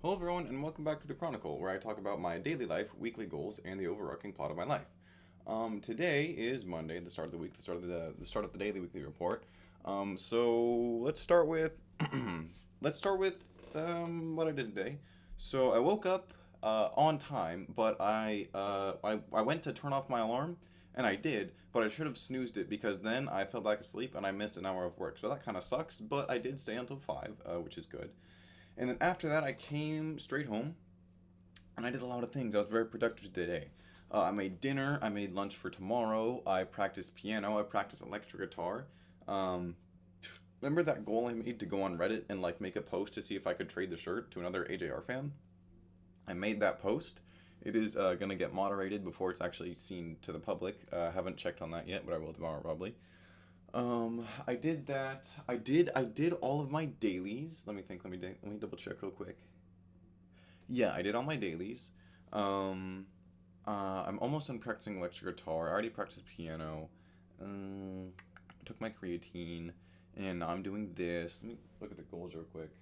Hello, everyone, and welcome back to the Chronicle, where I talk about my daily life, weekly goals, and the overarching plot of my life. Today is Monday, the start of the week, the start of the daily weekly report. So let's start with what I did today. So I woke up on time, but I went to turn off my alarm, and I did, but I should have snoozed it because then I fell back asleep and I missed an hour of work. So that kind of sucks, but I did stay until 5, which is good. And then after that, I came straight home and I did a lot of things. I was very productive today. I made dinner, I made lunch for tomorrow, I practiced piano, I practiced electric guitar. Um, Remember that goal I made to go on Reddit and like make a post to see if I could trade the shirt to another AJR fan? I made that post. It is gonna get moderated before it's actually seen to the public. I haven't checked on that yet, but I will tomorrow probably. I did that. I did all of my dailies. Let me think. Let me double check real quick. Yeah, I did all my dailies. I'm almost done practicing electric guitar. I already practiced piano. I took my creatine, and now I'm doing this. Let me look at the goals real quick.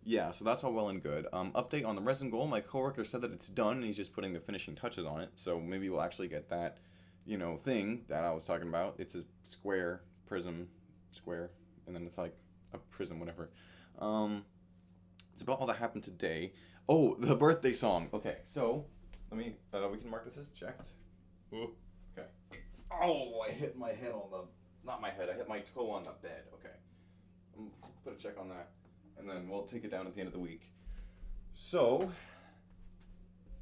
Yeah, so that's all well and good. Update on the resin goal. My coworker said that it's done, and he's just putting the finishing touches on it. So maybe we'll actually get that, thing that I was talking about. It's a square prism, square, and then it's like a prism, whatever. Um, it's about all that happened today. Oh, the birthday song. Okay, so we can mark this as checked. Ooh, okay. Oh, I hit my head on the, not my head. I hit my toe on the bed. Okay, put a check on that, and then we'll take it down at the end of the week. So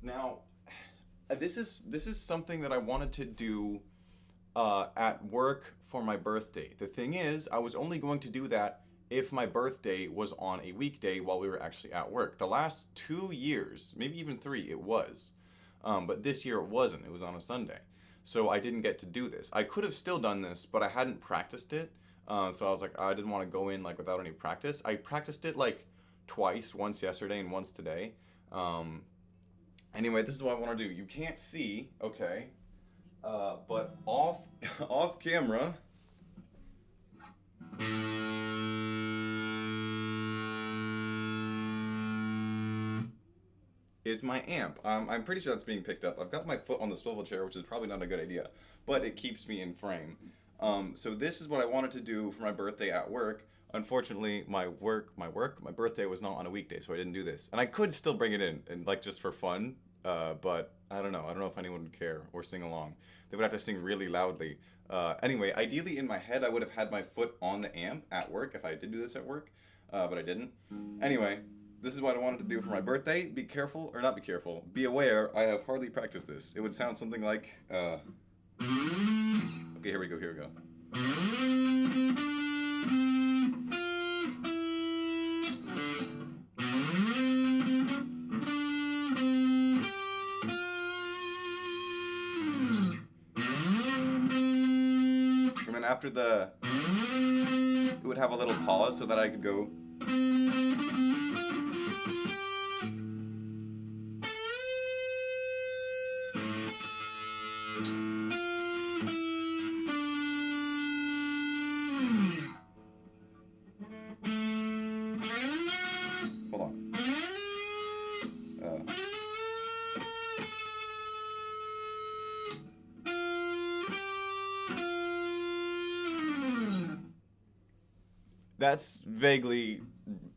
now, this is something that I wanted to do at work for my birthday. The thing is, I was only going to do that if my birthday was on a weekday while we were actually at work. The last 2 years, maybe even three, it was. But this year it wasn't. It was on a Sunday. So I didn't get to do this. I could have still done this, but I hadn't practiced it. So I was like, I didn't want to go in like without any practice. I practiced it like twice, once yesterday and once today. Um, anyway, this is what I want to do. You can't see, okay? But off off camera is my amp. I'm pretty sure that's being picked up. I've got my foot on the swivel chair, which is probably not a good idea, but it keeps me in frame. So this is what I wanted to do for my birthday at work. Unfortunately, my birthday was not on a weekday, so I didn't do this. And I could still bring it in and like just for fun, but I don't know. I don't know if anyone would care or sing along. They would have to sing really loudly. Anyway, ideally in my head, I would have had my foot on the amp at work if I did do this at work, but I didn't. Anyway, this is what I wanted to do for my birthday. Be careful, or not be careful. Be aware, I have hardly practiced this. It would sound something like, okay, here we go, here we go. And then after it would have a little pause so that I could go. Hold on. Uh, that's vaguely,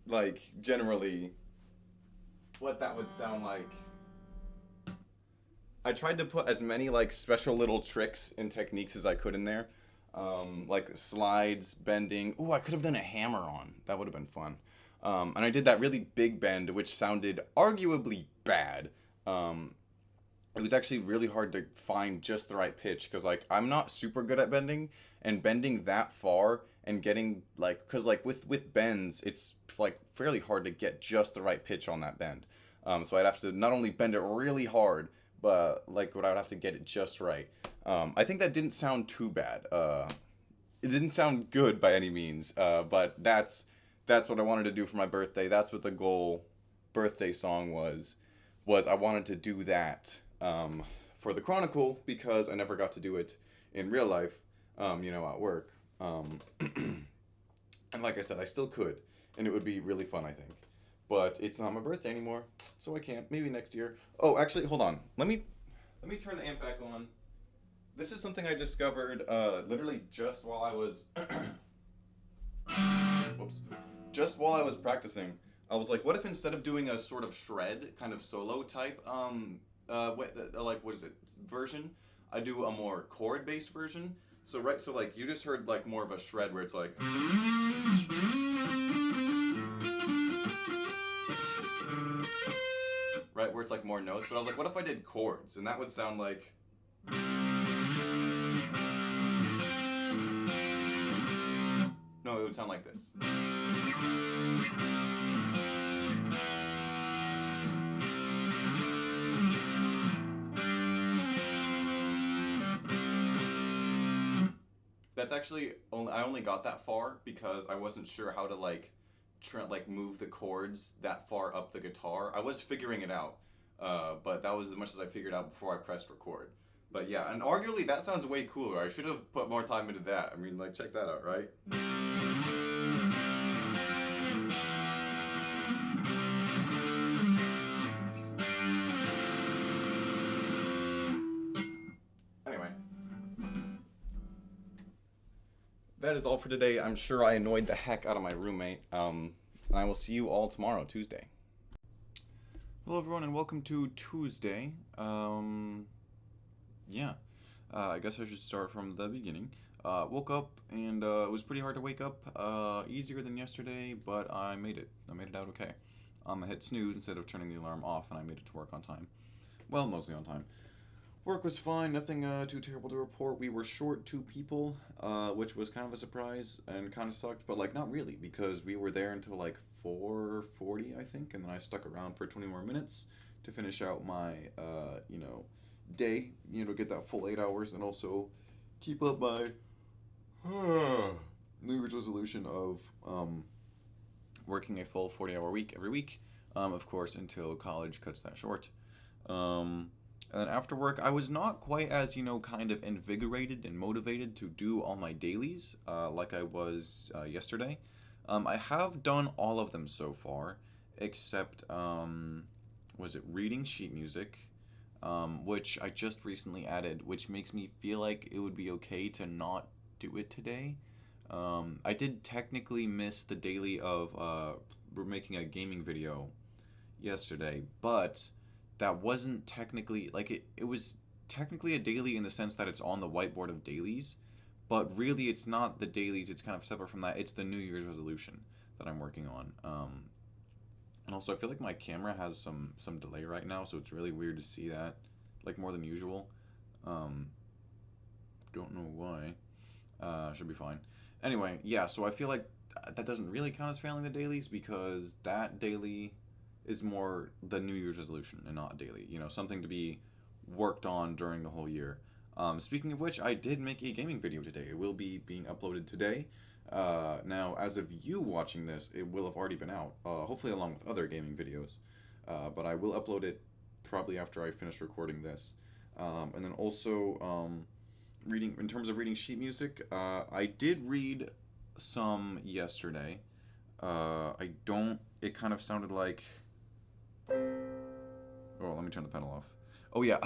like, generally what that would sound like. I tried to put as many like special little tricks and techniques as I could in there, like slides, bending. Ooh, I could have done a hammer on. That would have been fun. And I did that really big bend, which sounded arguably bad. Um, it was actually really hard to find just the right pitch because like I'm not super good at bending, and bending that far and getting like because like with bends it's like fairly hard to get just the right pitch on that bend. So I'd have to not only bend it really hard, but like what I would have to get it just right. I think that didn't sound too bad. It didn't sound good by any means, but that's what I wanted to do for my birthday. That's what the goal birthday song was I wanted to do that for the Chronicle because I never got to do it in real life, at work. And like I said, I still could, and it would be really fun, I think. but it's not my birthday anymore, so I can't. Maybe next year. Oh, actually, hold on. Let me turn the amp back on. This is something I discovered literally just while I was whoops, just while I was practicing. I was like, what if instead of doing a sort of shred kind of solo type what is it version, I do a more chord based version. So right, so like you just heard like more of a shred where it's like right where it's like more notes. But I was like, what if I did chords and that would sound like no, it would sound like this. That's actually only I only got that far because I wasn't sure how to like move the chords that far up the guitar. I was figuring it out, but that was as much as I figured out before I pressed record. But yeah, and arguably that sounds way cooler. I should have put more time into that. I mean, like check that out, right? Anyway, that is all for today. I'm sure I annoyed the heck out of my roommate. I will see you all tomorrow, Tuesday. Hello, everyone, and welcome to Tuesday. Yeah. I guess I should start from the beginning. Woke up, and it was pretty hard to wake up. Easier than yesterday, but I made it. I made it out okay. I hit snooze instead of turning the alarm off, and I made it to work on time. Well, mostly on time. Work was fine, nothing too terrible to report. We were short 2 people, which was kind of a surprise and kind of sucked, but like not really because we were there until like 4:40, I think, and then I stuck around for 20 more minutes to finish out my day, get that full 8 hours and also keep up my New Year's resolution of working a full 40-hour week every week, of course, until college cuts that short. And then after work, I was not quite as, kind of invigorated and motivated to do all my dailies like I was yesterday. I have done all of them so far, except, was it reading sheet music, which I just recently added, which makes me feel like it would be okay to not do it today. I did technically miss the daily of we're making a gaming video yesterday, but that wasn't technically like it was technically a daily in the sense that it's on the whiteboard of dailies, but really it's not the dailies. It's kind of separate from that. It's the New Year's resolution that I'm working on. And also I feel like my camera has some delay right now, so it's really weird to see that, like more than usual. Don't know why. Should be fine. Anyway, yeah. So I feel like that doesn't really count as failing the dailies because that daily is more the New Year's resolution and not daily. Something to be worked on during the whole year. Speaking of which, I did make a gaming video today. It will be being uploaded today. Now, as of you watching this, it will have already been out, hopefully along with other gaming videos. But I will upload it probably after I finish recording this. And then also, in terms of reading sheet music, I did read some yesterday. It kind of sounded like... Oh, let me turn the pedal off. Oh yeah,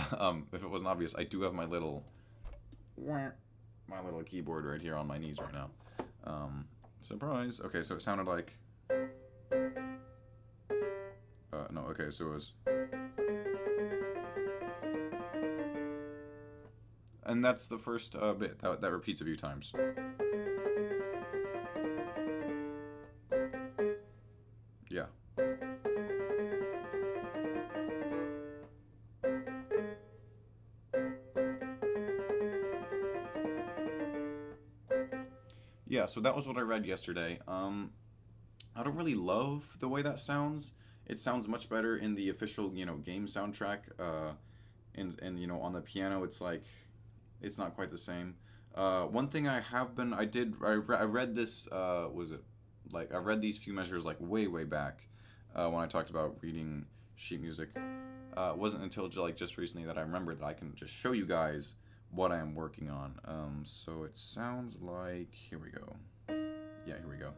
if it wasn't obvious, I do have my little keyboard right here on my knees right now. Surprise. Okay, so it sounded like... no, okay, so it was... And that's the first bit. That repeats a few times. Yeah. Yeah, so that was what I read yesterday. I don't really love the way that sounds. It sounds much better in the official, game soundtrack. And on the piano, it's like, it's not quite the same. One thing I read this, I read these few measures like way back when I talked about reading sheet music. It wasn't until just recently that I remembered that I can just show you guys what I am working on. So it sounds like, here we go. Yeah, here we go.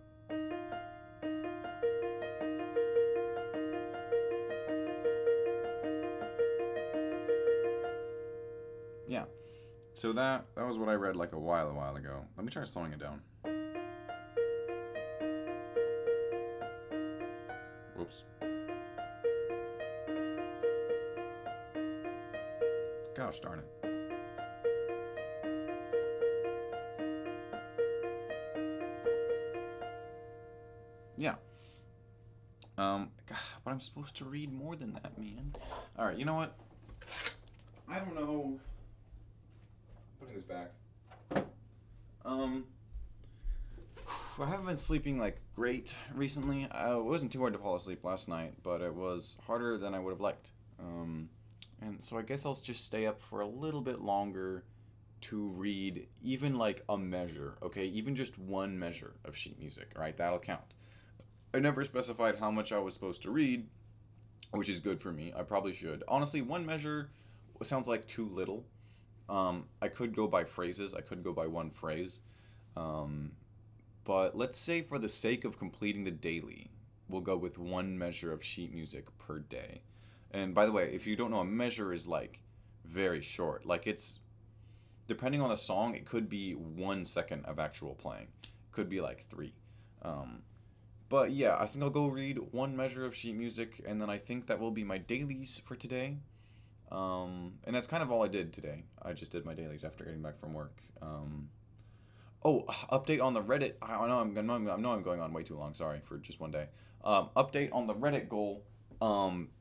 So that was what I read like a while ago. Let me try slowing it down. Whoops. Gosh darn it. Yeah. But I'm supposed to read more than that, man. All right, you know what? I don't know. Putting this back. Um, I haven't been sleeping like great recently. It wasn't too hard to fall asleep last night, but it was harder than I would have liked. And so I guess I'll just stay up for a little bit longer to read even like a measure, okay? Even just one measure of sheet music, right? That'll count. I never specified how much I was supposed to read, which is good for me. I probably should. Honestly, one measure sounds like too little. I could go by phrases. I could go by one phrase. Um, but let's say for the sake of completing the daily, we'll go with one measure of sheet music per day. And by the way, if you don't know, a measure is like very short. Like it's depending on the song, it could be 1 second of actual playing. It could be like three. Um, but yeah, I think I'll go read one measure of sheet music, and then I think that will be my dailies for today. And that's kind of all I did today. I just did my dailies after getting back from work. Oh, update on the Reddit. I know I'm going on way too long. Sorry for just one day. Update on the Reddit goal.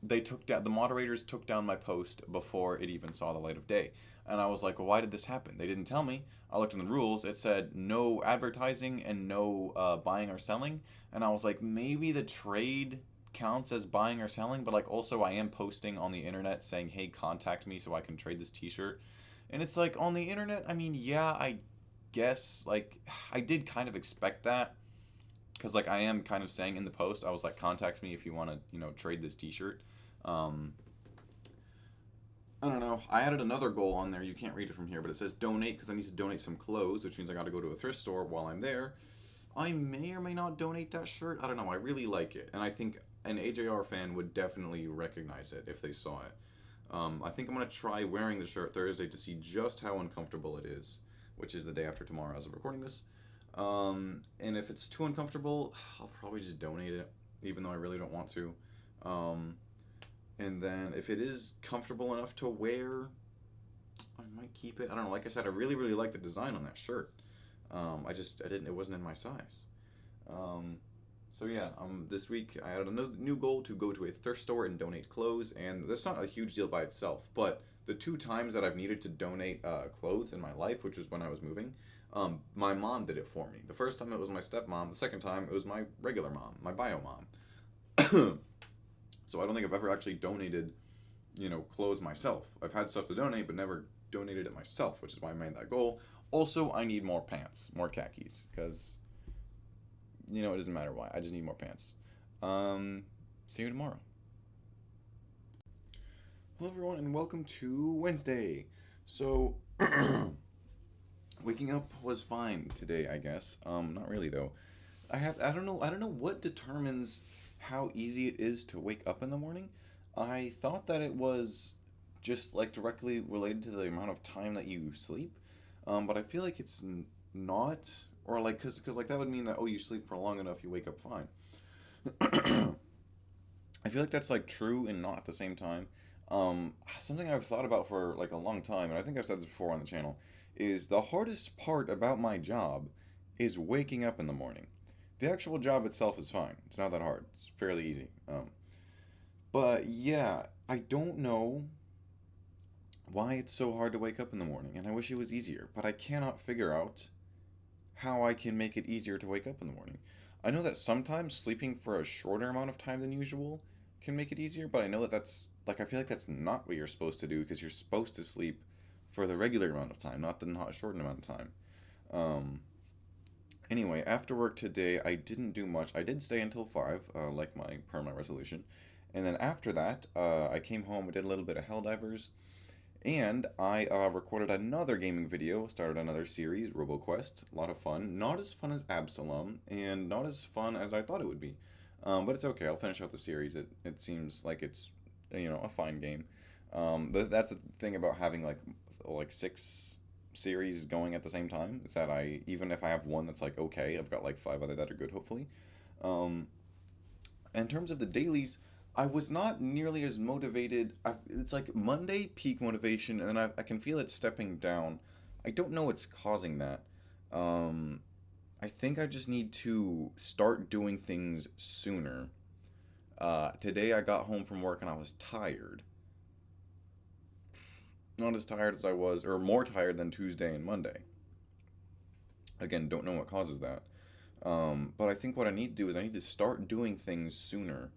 They took down the moderators took down my post before it even saw the light of day, and I was like, well, why did this happen? They didn't tell me. I looked in the rules. It said no advertising and no buying or selling, and I was like, maybe the trade counts as buying or selling, but like also I am posting on the internet saying, hey, contact me so I can trade this T-shirt, and it's like on the internet. I mean, yeah, I guess like I did kind of expect that because like I am kind of saying in the post, I was like, contact me if you want to, trade this T-shirt. Um, I don't know. I added another goal on there. You can't read it from here, but it says donate because I need to donate some clothes, which means I got to go to a thrift store while I'm there. I may or may not donate that shirt. I don't know. I really like it, and I think an AJR fan would definitely recognize it if they saw it. I think I'm gonna try wearing the shirt Thursday to see just how uncomfortable it is, which is the day after tomorrow as of recording this. And if it's too uncomfortable, I'll probably just donate it, even though I really don't want to. Um, and then if it is comfortable enough to wear, I might keep it. I don't know. Like I said, I really, really like the design on that shirt. I didn't. It wasn't in my size. Um, so yeah. This week I had a new goal to go to a thrift store and donate clothes, and that's not a huge deal by itself. But the two times that I've needed to donate clothes in my life, which was when I was moving, my mom did it for me. The first time it was my stepmom. The second time it was my regular mom, my bio mom. So I don't think I've ever actually donated, clothes myself. I've had stuff to donate, but never donated it myself, which is why I made that goal. Also, I need more pants, more khakis, because, it doesn't matter why. I just need more pants. See you tomorrow. Hello, everyone, and welcome to Wednesday. So, waking up was fine today, I guess. Not really though. I don't know what determines how easy it is to wake up in the morning. I thought that it was just like directly related to the amount of time that you sleep. But I feel like it's not, or like cause like that would mean that, oh, you sleep for long enough, you wake up fine. I feel like that's like true and not at the same time. Something I've thought about for like a long time, and I think I've said this before on the channel, is the hardest part about my job is waking up in the morning. The actual job itself is fine. It's not that hard. It's fairly easy. But yeah, I don't know why it's so hard to wake up in the morning, and I wish it was easier, but I cannot figure out how I can make it easier to wake up in the morning. I know that sometimes sleeping for a shorter amount of time than usual can make it easier, but I know that that's like I feel like that's not what you're supposed to do because you're supposed to sleep for the regular amount of time, not the not shortened amount of time. Um, anyway, after work today, I didn't do much. I did stay until 5, like my permanent resolution, and then after that, I came home. I did a little bit of Helldivers, and I recorded another gaming video, started another series, RoboQuest. A lot of fun. Not as fun as Absalom, and not as fun as I thought it would be. But it's okay. I'll finish out the series. It seems like it's a fine game. That's the thing about having like series going at the same time. Is that I even if I have one that's like okay, I've got like five other that are good, hopefully. Um, in terms of the dailies, I was not nearly as motivated. It's like Monday peak motivation, and then I can feel it stepping down. I don't know what's causing that. Um, I think I just need to start doing things sooner. Today I got home from work and I was tired. Not as tired as I was, or more tired than Tuesday and Monday. Again, don't know what causes that. But I think what I need to do is I need to start doing things sooner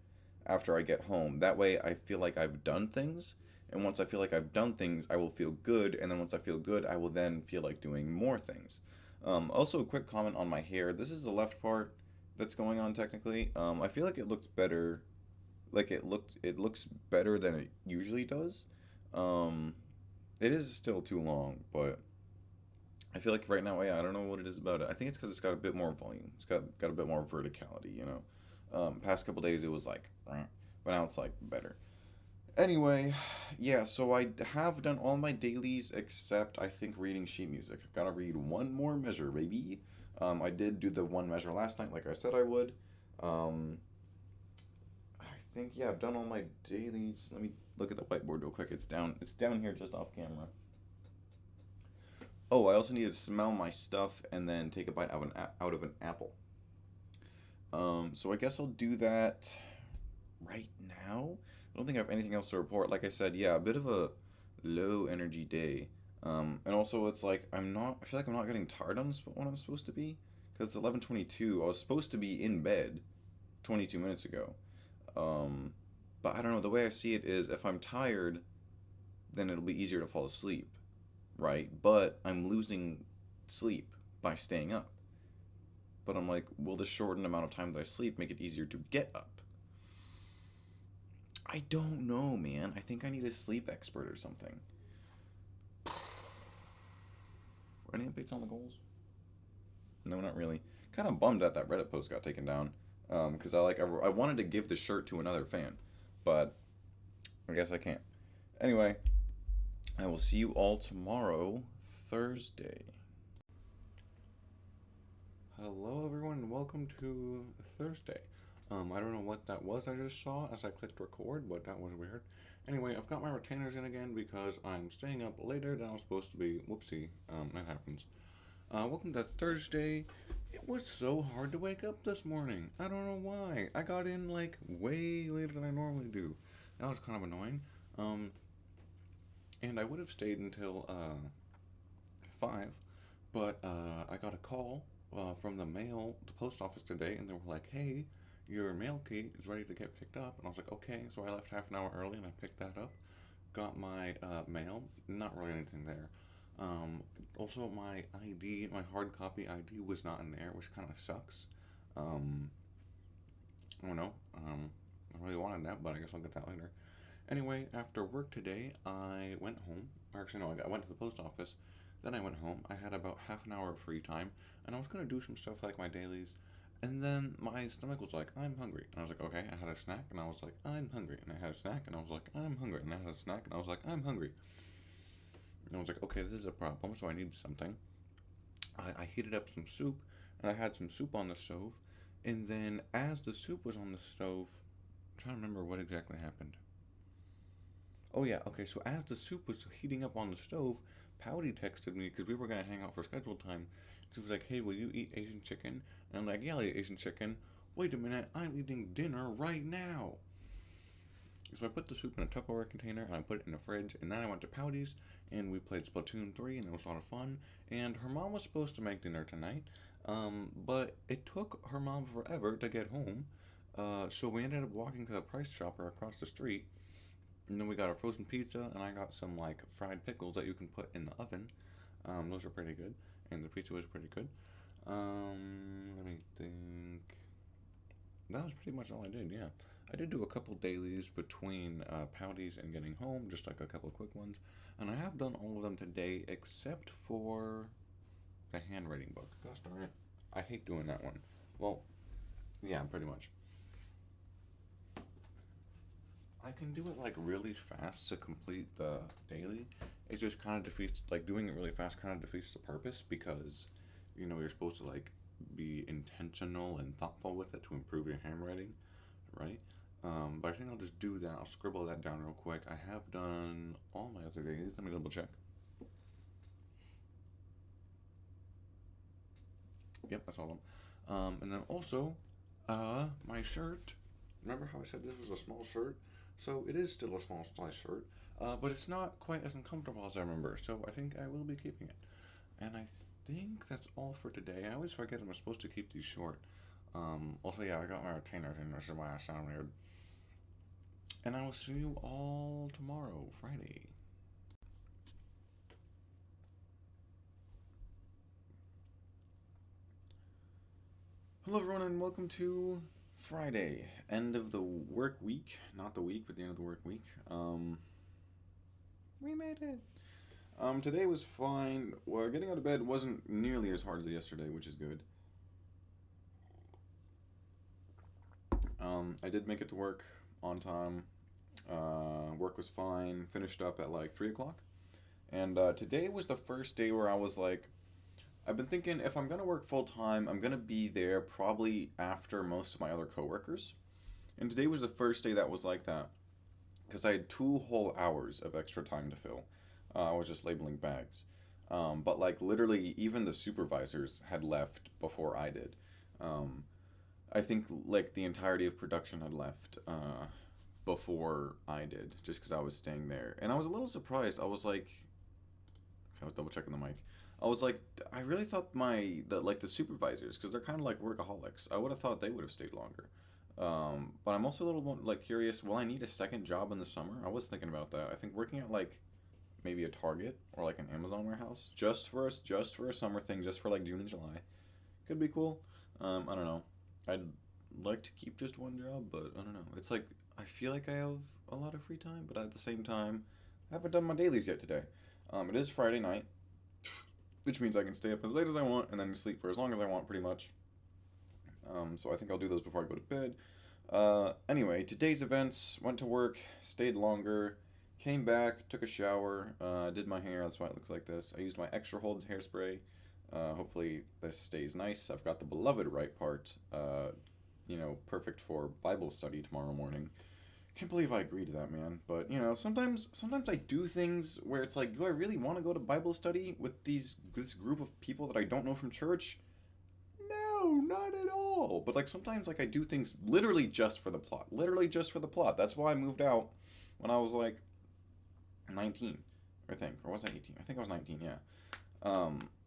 after I get home. That way I feel like I've done things. And once I feel like I've done things, I will feel good. And then once I feel good, I will then feel like doing more things. Also, a quick comment on my hair. This is the left part that's going on technically. I feel like it looks better. Like it looks better than it usually does. Um, it is still too long, but I feel like right now, yeah, I don't know what it is about it. I think it's because it's got a bit more volume. It's got a bit more verticality, you know. Past couple days it was like, but now it's like better. Anyway, yeah, so I have done all my dailies except I think reading sheet music. I've got to read one more measure, baby. I did do the one measure last night, like I said I would. Um, I think yeah, I've done all my dailies. Let me look at the whiteboard real quick. It's down. It's down here just off camera. Oh, I also need to smell my stuff and then take a bite out of an apple. So I guess I'll do that right now. I don't think I have anything else to report. Like I said, yeah, a bit of a low energy day. And also it's like I'm not. I feel like I'm not getting tired on when I'm supposed to be. Because it's 11:22. I was supposed to be in bed 22 minutes ago. Um, but I don't know. The way I see it is, if I'm tired, then it'll be easier to fall asleep, right? But I'm losing sleep by staying up. But I'm like, will the shortened amount of time that I sleep make it easier to get up? I don't know, man. I think I need a sleep expert or something. Any updates on the goals? No, not really. Kind of bummed that Reddit post got taken down. Because I wanted to give the shirt to another fan, but I guess I can't. Anyway, I will see you all tomorrow, Thursday. Hello, everyone, and welcome to Thursday. I don't know what that was I just saw as I clicked record, but that was weird. Anyway, I've got my retainers in again because I'm staying up later than I was supposed to be. Whoopsie, that happens. Welcome to Thursday. It was so hard to wake up this morning. I don't know why. I got in like way later than I normally do. That was kind of annoying. Um, and I would have stayed until 5, but I got a call from the post office today, and they were like, "Hey, your mail key is ready to get picked up." And I was like, "Okay." So I left half an hour early, and I picked that up. Got my mail. Not really anything there. Also, my ID, my hard copy ID, was not in there, which kind of sucks. Um, I don't know. I really wanted that, but I guess I'll get that later. Anyway, after work today, I went home. Or actually, no, I went to the post office. Then I went home. I had about half an hour of free time, and I was gonna do some stuff like my dailies. And then my stomach was like, "I'm hungry," and I was like, "Okay." I had a snack, and I was like, "I'm hungry," and I had a snack, and I was like, "I'm hungry," and I had a snack, and I was like, "I'm hungry." And I was like, "Okay, this is a problem, so I need something." I heated up some soup, and I had some soup on the stove. And then, as the soup was on the stove, I'm trying to remember what exactly happened. Oh yeah, okay. So as the soup was heating up on the stove, Pouty texted me because we were gonna hang out for scheduled time. She was like, "Hey, will you eat Asian chicken?" And I'm like, "Yeah, I'll eat Asian chicken." Wait a minute, I'm eating dinner right now. So I put the soup in a Tupperware container and I put it in the fridge. And then I went to Pouty's and we played Splatoon 3 and it was a lot of fun. And her mom was supposed to make dinner tonight, but it took her mom forever to get home. So we ended up walking to the Price Chopper across the street, and then we got a frozen pizza, and I got some like fried pickles that you can put in the oven. Those are pretty good, and the pizza was pretty good. Let me think. That was pretty much all I did. Yeah, I did do a couple dailies between Pouties and getting home, just like a couple quick ones, and I have done all of them today except for the handwriting book. Gosh darn it, I hate doing that one. Well, yeah, pretty much. I can do it like really fast to complete the daily. It just kind of defeats, like doing it really fast kind of defeats the purpose because, you're supposed to like be intentional and thoughtful with it to improve your handwriting, right? But I think I'll just do that. I'll scribble that down real quick. I have done all my other days. Let me double check. Yep, that's all of them. And then also, my shirt. Remember how I said this was a small shirt? So it is still a small size shirt, but it's not quite as uncomfortable as I remember. So I think I will be keeping it. And I think that's all for today. I always forget I'm supposed to keep these short. Also, yeah, I got my retainers in, which is why I sound weird. And I will see you all tomorrow, Friday. Hello, everyone, and welcome to Friday, end of the work week. Not the week, but the end of the work week. We made it. Today was fine. Well, getting out of bed wasn't nearly as hard as yesterday, which is good. I did make it to work on time. Work was fine. Finished up at like 3 o'clock. And today was the first day where I was like, I've been thinking if I'm gonna work full time, I'm gonna be there probably after most of my other coworkers. And today was the first day that was like that because I had 2 whole hours of extra time to fill. I was just labeling bags. But like literally, even the supervisors had left before I did. Um, I think like the entirety of production had left before I did, just because I was staying there, and I was a little surprised. I was double checking the mic. I was like, I really thought the supervisors, because they're kind of like workaholics. I would have thought they would have stayed longer. But I'm also a little more, like curious. Will I need a second job in the summer? I was thinking about that. I think working at like maybe a Target or like an Amazon warehouse just for a summer thing, just for like June and July, could be cool. I don't know. I'd like to keep just one job, but I don't know. It's like I feel like I have a lot of free time, but at the same time, I haven't done my dailies yet today. It is Friday night, which means I can stay up as late as I want and then sleep for as long as I want, pretty much. So I think I'll do those before I go to bed. Anyway, today's events, went to work, stayed longer, came back, took a shower, did my hair, that's why it looks like this. I used my extra hold hairspray. Hopefully this stays nice. I've got the beloved right part, perfect for Bible study tomorrow morning. Can't believe I agreed to that, man. But sometimes I do things where it's like, do I really want to go to Bible study with this group of people that I don't know from church? No, not at all. But like sometimes like I do things literally just for the plot. Literally just for the plot. That's why I moved out when I was like 19, I think. Or was I 18? I think I was 19, yeah.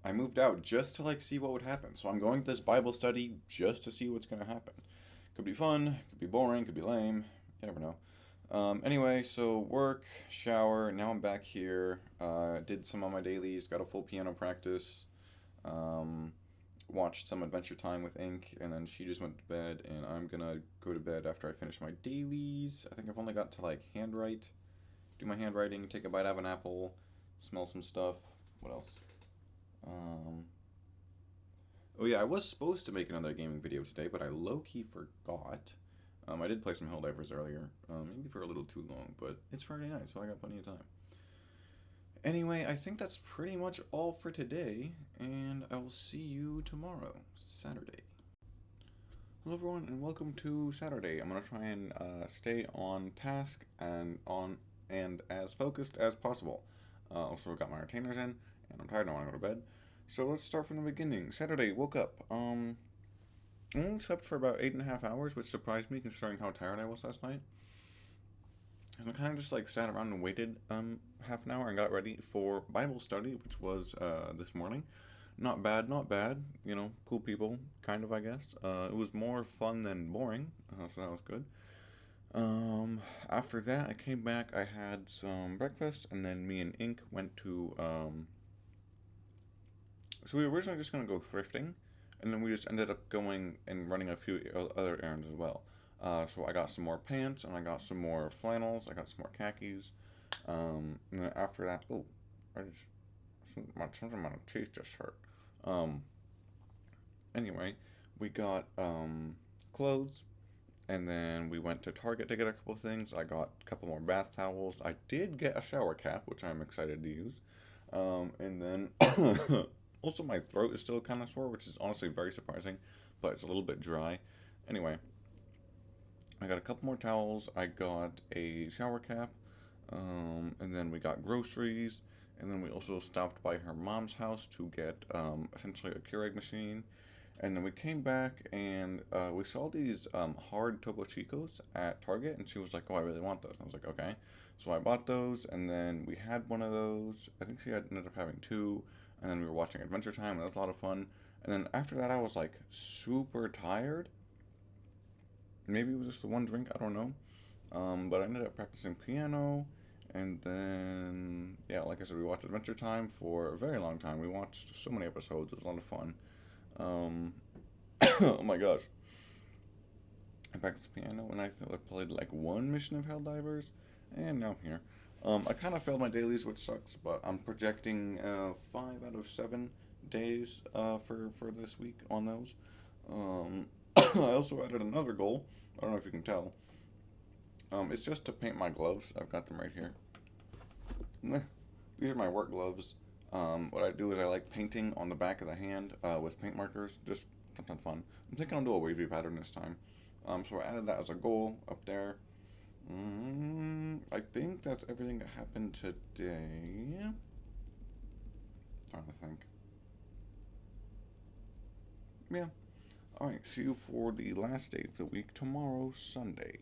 I moved out just to like see what would happen. So I'm going to this Bible study just to see what's gonna happen. Could be fun, could be boring, could be lame. You never know. Anyway, so work, shower. Now I'm back here. Did some of my dailies. Got a full piano practice. Um, Watched some Adventure Time with Ink, and then she just went to bed. And I'm gonna go to bed after I finish my dailies. I think I've only got to like handwrite, do my handwriting, take a bite out of an apple, smell some stuff. What else? Um, oh yeah, I was supposed to make another gaming video today, but I low-key forgot. I did play some Helldivers earlier, maybe for a little too long, but it's Friday night, so I got plenty of time. Anyway, I think that's pretty much all for today, and I will see you tomorrow, Saturday. Hello everyone, and welcome to Saturday. I'm gonna try and stay on task and as focused as possible. Also got my retainers in, and I'm tired. I want to go to bed. So let's start from the beginning. Saturday, woke up. I only slept for about 8.5 hours, which surprised me considering how tired I was last night. And I kind of just like sat around and waited half an hour and got ready for Bible study, which was this morning. Not bad, not bad. Cool people, kind of, I guess. It was more fun than boring, so that was good. After that, I came back. I had some breakfast, and then me and Ink went to. So we were originally just gonna go thrifting, and then we just ended up going and running a few other errands as well. So I got some more pants, and I got some more flannels. I got some more khakis. And then after that, I just something in my teeth just hurt. Um, anyway, we got clothes, And then we went to Target to get a couple things. I got a couple more bath towels. I did get a shower cap, which I'm excited to use. And then also my throat is still kind of sore, which is honestly very surprising, but it's a little bit dry. Anyway, I got a couple more towels. I got a shower cap. And then we got groceries. And then we also stopped by her mom's house to get essentially a Keurig machine. And then we came back and we saw these hard Topo Chicos at Target, and she was like, "Oh, I really want those." And I was like, "Okay." So I bought those, and then we had one of those. I think she ended up having two, and then we were watching Adventure Time, and that was a lot of fun. And then after that, I was like super tired. Maybe it was just the one drink, I don't know. But I ended up practicing piano, and then yeah, like I said, we watched Adventure Time for a very long time. We watched so many episodes. It was a lot of fun. Um, oh my gosh. I practiced piano and I played like one mission of Helldivers, and now I'm here. I kind of failed my dailies, which sucks, but I'm projecting 5 out of 7 days for this week on those. I also added another goal. I don't know if you can tell. It's just to paint my gloves. I've got them right here. These are my work gloves. What I do is I like painting on the back of the hand with paint markers, just something fun. I'm thinking I'll do a wavy pattern this time. So I added that as a goal up there. I think that's everything that happened today. Trying to think. Yeah. Alright, see you for the last day of the week tomorrow, Sunday.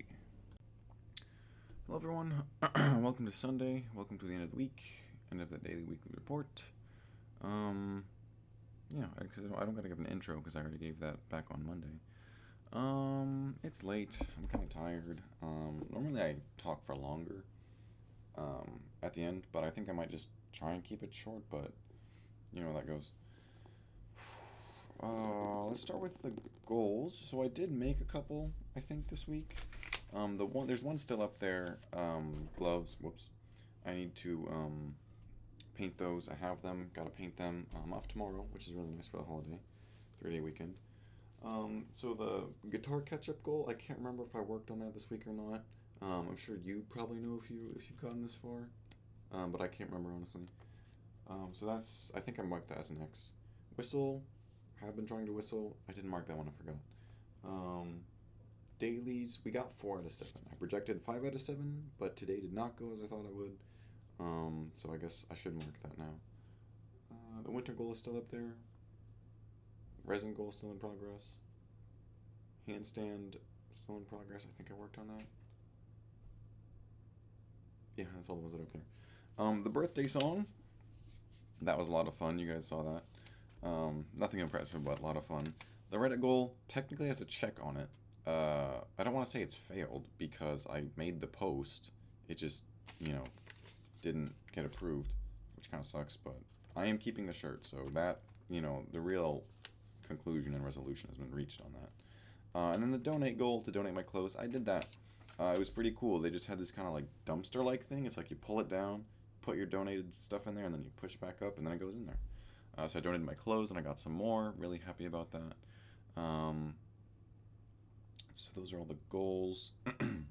Hello everyone, welcome to Sunday, welcome to the end of the week, end of the daily weekly report. Yeah, I don't gotta give an intro because I already gave that back on Monday. It's late, I'm kind of tired. Normally I talk for longer, at the end, but I think I might just try and keep it short, but you know how that goes. Let's start with the goals. So I did make a couple, I think, this week. There's one still up there. Gloves. Whoops. I need to paint those. I have them. Gotta paint them. I'm off tomorrow, which is really nice for the holiday, 3-day weekend. So the guitar catch-up goal. I can't remember if I worked on that this week or not. I'm sure you probably know if you've gotten this far, but I can't remember honestly. So that's, I think I marked that as an X. Whistle. Have been trying to whistle. I didn't mark that one. I forgot. Dailies, we got 4 out of 7. I projected 5 out of 7, but today did not go as I thought it would. So I guess I should mark that now. The winter goal is still up there. Resin goal still in progress. Handstand still in progress. I think I worked on that. Yeah, that's all the ones that are up there. The birthday song. That was a lot of fun. You guys saw that. Nothing impressive, but a lot of fun. The Reddit goal technically has a check on it. I don't want to say it's failed because I made the post. It just, didn't get approved, which kind of sucks, but I am keeping the shirt, so that, the real conclusion and resolution has been reached on that. And then the donate goal, to donate my clothes, I did that. It was pretty cool. They just had this kind of like dumpster-like thing. It's like you pull it down, put your donated stuff in there, and then you push back up, and then it goes in there. So I donated my clothes, and I got some more. Really happy about that. So those are all the goals. In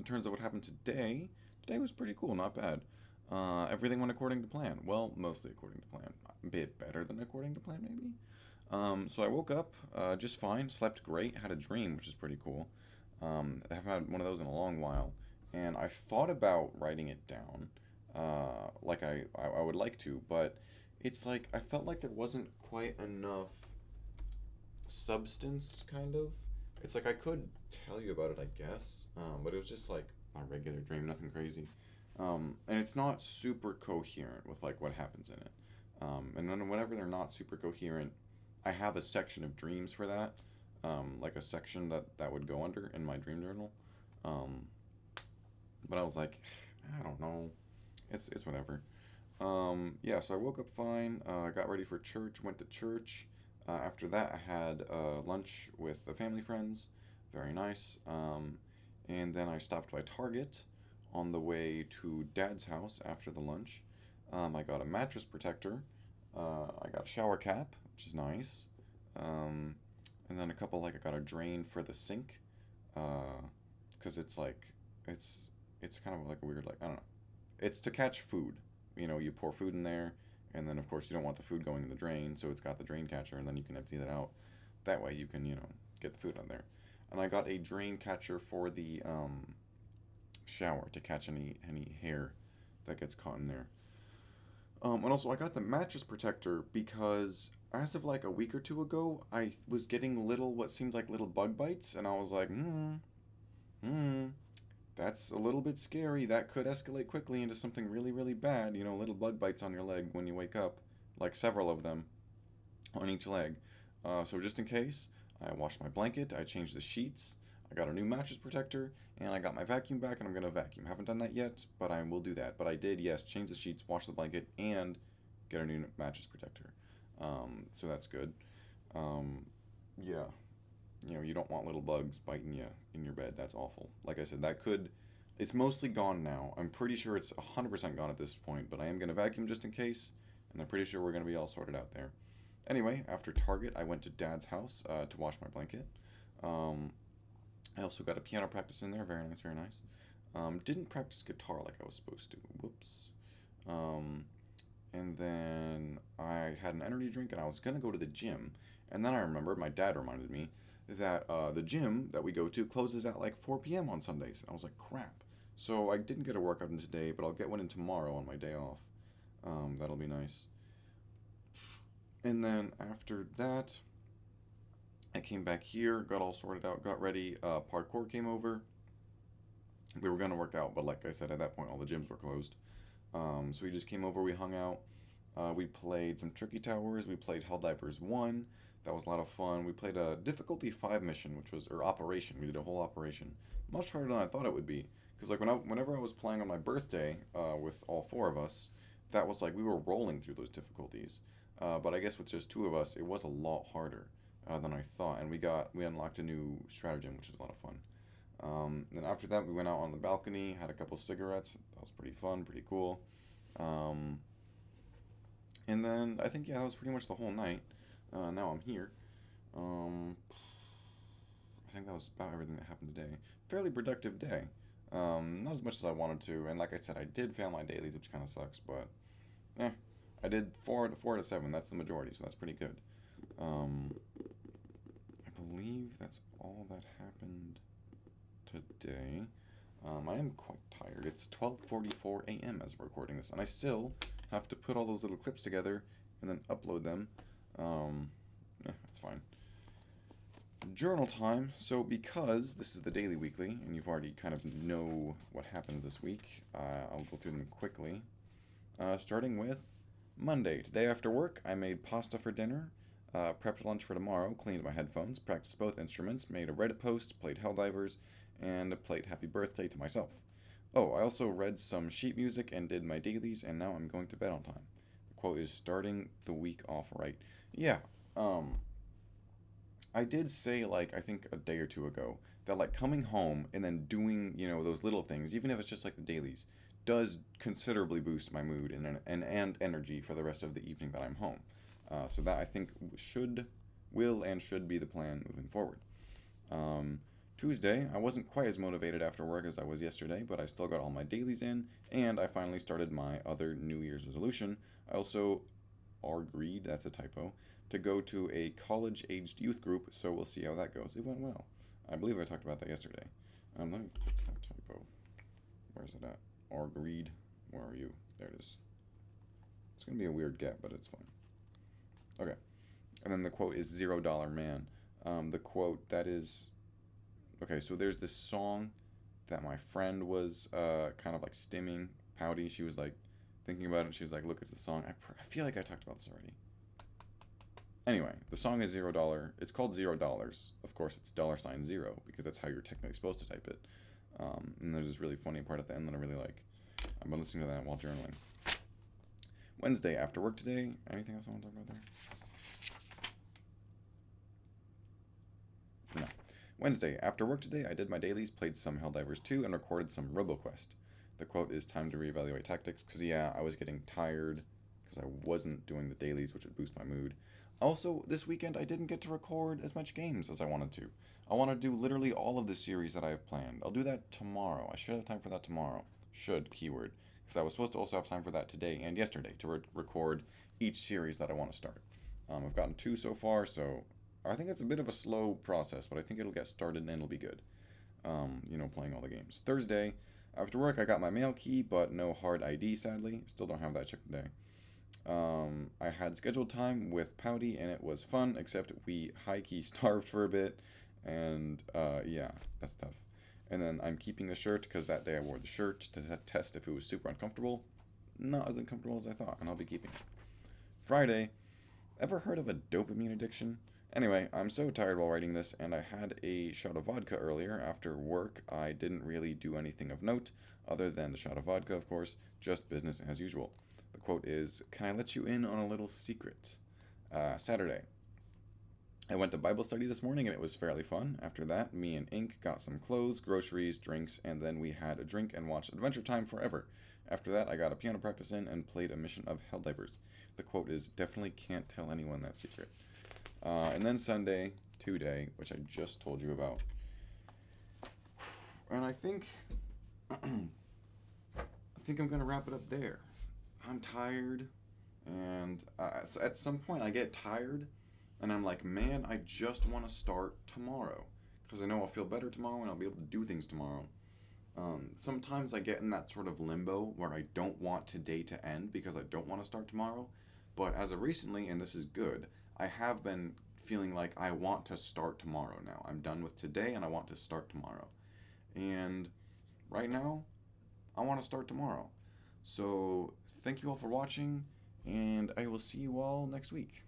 terms of what happened today was pretty cool, not bad. Everything went according to plan. Well, mostly according to plan. A bit better than according to plan, maybe. So I woke up just fine, slept great, had a dream, which is pretty cool. I haven't had one of those in a long while. And I thought about writing it down, like I would like to, but it's like I felt like there wasn't quite enough substance, kind of. It's like I could tell you about it, I guess, but it was just like a regular dream, nothing crazy. And it's not super coherent with like what happens in it. And then whenever they're not super coherent, I have a section of dreams for that, like a section that would go under in my dream journal. But I was like, I don't know, it's whatever. Yeah, so I woke up fine, got ready for church, went to church. After that, I had lunch with the family friends, very nice. And then I stopped by Target on the way to Dad's house after the lunch. I got a mattress protector. I got a shower cap, which is nice. And then I got a drain for the sink. Because it's like it's kind of like a weird, like, I don't know. It's to catch food. You know, you pour food in there, and then of course you don't want the food going in the drain, so it's got the drain catcher, and then you can empty that out. That way you can, get the food on there. And I got a drain catcher for the shower to catch any hair that gets caught in there. And also, I got the mattress protector because as of like a week or two ago, I was getting what seemed like little bug bites, and I was like, hmm, that's a little bit scary. That could escalate quickly into something really, really bad. Little bug bites on your leg when you wake up, like several of them on each leg. So just in case, I washed my blanket, I changed the sheets, I got a new mattress protector, and I got my vacuum back, and I'm gonna vacuum. Haven't done that yet, but I will do that. But I did, yes, change the sheets, wash the blanket, and get a new mattress protector. So that's good. Um, yeah, you don't want little bugs biting you in your bed. That's awful. Like I said, that could. It's mostly gone now. I'm pretty sure it's 100% gone at this point, but I am gonna vacuum just in case, and I'm pretty sure we're gonna be all sorted out there. Anyway, after Target, I went to Dad's house to wash my blanket. Um, I also got a piano practice in there. Very nice, very nice. Didn't practice guitar like I was supposed to. Whoops. Um, and then I had an energy drink and I was going to go to the gym. And then I remembered, my dad reminded me, that the gym that we go to closes at like 4 p.m. on Sundays. And I was like, crap. So I didn't get a workout in today, but I'll get one in tomorrow on my day off. That'll be nice. And then after that, I came back here, got all sorted out, got ready. Parkour came over. We were gonna work out, but like I said, at that point, all the gyms were closed. So we just came over, we hung out. We played some Tricky Towers. We played Helldivers 1. That was a lot of fun. We played a difficulty 5 mission, or operation. We did a whole operation. Much harder than I thought it would be. Because like whenever I was playing on my birthday with all four of us, that was like we were rolling through those difficulties. But I guess with just two of us, it was a lot harder than I thought, and we unlocked a new stratagem, which was a lot of fun. Then after that, we went out on the balcony, had a couple cigarettes. That was pretty fun, pretty cool. Um, and then I think, yeah, that was pretty much the whole night. Now I'm here. Um, I think that was about everything that happened today. Fairly productive day. Not as much as I wanted to, and like I said, I did fail my dailies, which kind of sucks, but eh, I did four to seven. That's the majority, so that's pretty good. Um, I believe that's all that happened today. I am quite tired. It's 12:44 a.m. as we're recording this, and I still have to put all those little clips together and then upload them. That's fine. Journal time. So because this is the daily weekly, and you've already kind of know what happens this week, I'll go through them quickly. Starting with Monday. Today after work, I made pasta for dinner, prepped lunch for tomorrow, cleaned my headphones, practiced both instruments, made a Reddit post, played Helldivers, and played Happy Birthday to myself. Oh, I also read some sheet music and did my dailies, and now I'm going to bed on time. The quote is starting the week off right. Yeah, I did say, like, I think a day or two ago, that, like, coming home and then doing, those little things, even if it's just like the dailies, does considerably boost my mood and energy for the rest of the evening that I'm home. So that I think will and should be the plan moving forward. Um, Tuesday, I wasn't quite as motivated after work as I was yesterday, but I still got all my dailies in, and I finally started my other New Year's resolution. I also agreed, that's a typo, to go to a college-aged youth group, so we'll see how that goes. It went well. I believe I talked about that yesterday. Let me fix that typo. Where's it at? Agreed. Where are you? There it is. It's going to be a weird get, but it's fine. Okay. And then the quote is $0 Man. The quote, that is... Okay, so there's this song that my friend was kind of like stimming, pouty. She was like thinking about it. She was like, look, it's the song. I feel like I talked about this already. Anyway, the song is $0. It's called $0. Of course, it's $0 because that's how you're technically supposed to type it. And there's this really funny part at the end that I really like. I've been listening to that while journaling. Wednesday, after work today. Anything else I want to talk about there? No. Wednesday, after work today, I did my dailies, played some Helldivers 2, and recorded some RoboQuest. The quote is time to reevaluate tactics, because yeah, I was getting tired because I wasn't doing the dailies, which would boost my mood. Also, this weekend I didn't get to record as much games as I wanted to. I want to do literally all of the series that I have planned. I'll do that tomorrow. I should have time for that tomorrow. Should, keyword. Because I was supposed to also have time for that today and yesterday to record each series that I want to start. I've gotten two so far, so I think it's a bit of a slow process, but I think it'll get started and it'll be good. Playing all the games. Thursday, after work, I got my mail key, but no hard ID, sadly. Still don't have that check today. I had scheduled time with Pouty, and it was fun, except we high key starved for a bit, and yeah, that's tough. And then I'm keeping the shirt because that day I wore the shirt to test if it was super uncomfortable. Not as uncomfortable as I thought, and I'll be keeping it. Friday, ever heard of a dopamine addiction? Anyway, I'm so tired while writing this, and I had a shot of vodka earlier after work. I didn't really do anything of note, other than the shot of vodka, of course, just business as usual. The quote is, "Can I let you in on a little secret?" Saturday. I went to Bible study this morning and it was fairly fun. After that, me and Ink got some clothes, groceries, drinks, and then we had a drink and watched Adventure Time Forever. After that, I got a piano practice in and played a mission of Helldivers. The quote is, "Definitely can't tell anyone that secret." And then Sunday, today, which I just told you about. And I think I'm gonna wrap it up there. I'm tired, and so at some point I get tired, and I'm like, man, I just want to start tomorrow, because I know I'll feel better tomorrow and I'll be able to do things tomorrow. Sometimes I get in that sort of limbo where I don't want today to end because I don't want to start tomorrow. But as of recently, and this is good, I have been feeling like I want to start tomorrow now. I'm done with today and I want to start tomorrow. And right now, I want to start tomorrow. So thank you all for watching, and I will see you all next week.